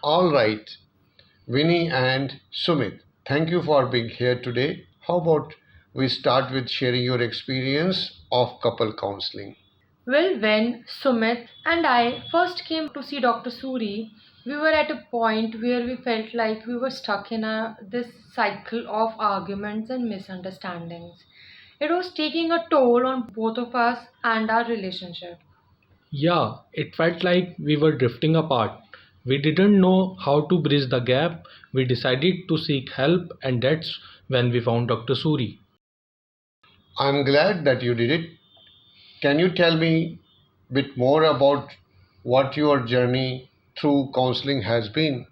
All right, Vinny and Sumit, thank you for being here today. How about we start with sharing your experience of couple counseling? Well, when Sumit and I first came to see Dr. Suri, we were at a point where we felt like we were stuck in this cycle of arguments and misunderstandings. It was taking a toll on both of us and our relationship. Yeah, it felt like we were drifting apart. We didn't know how to bridge the gap. We decided to seek help, and that's when we found Dr. Suri. I'm glad that you did it. Can you tell me a bit more about what your journey through counseling has been?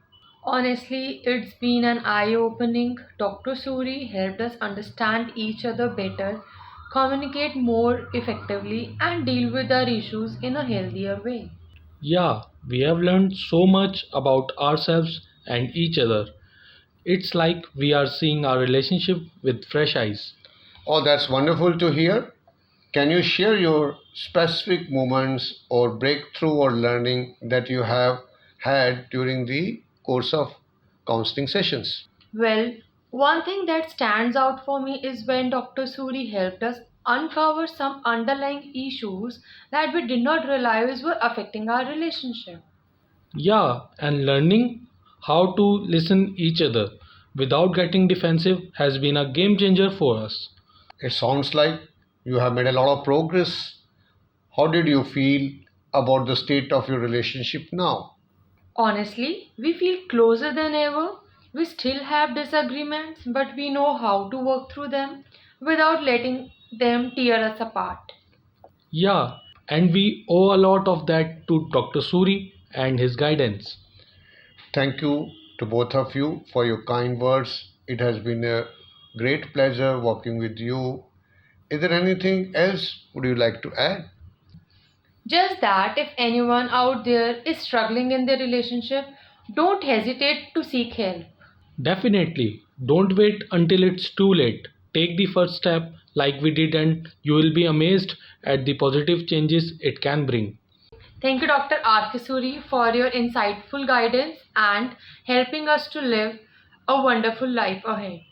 Honestly, it's been an eye opening. Dr. Suri helped us understand each other better, communicate more effectively, and deal with our issues in a healthier way. Yeah, we have learned so much about ourselves and each other. It's like we are seeing our relationship with fresh eyes. Oh, that's wonderful to hear. Can you share your specific moments or breakthrough or learning that you have had during the course of counseling sessions? Well, one thing that stands out for me is when Dr. Suri helped us uncover some underlying issues that we did not realize were affecting our relationship. Yeah, and learning how to listen each other without getting defensive has been a game changer for us. It sounds like you have made a lot of progress. How did you feel about the state of your relationship now? Honestly, we feel closer than ever. We still have disagreements, but we know how to work through them without letting them tear us apart. Yeah, and we owe a lot of that to Dr. Suri and his guidance. Thank you to both of you for your kind words. It has been a great pleasure working with you. Is there anything else would you like to add? Just that if anyone out there is struggling in their relationship, don't hesitate to seek help. Definitely, don't wait until it's too late. Take the first step like we did, and you will be amazed at the positive changes it can bring. Thank you, Dr. Arkisuri, for your insightful guidance and helping us to live a wonderful life ahead.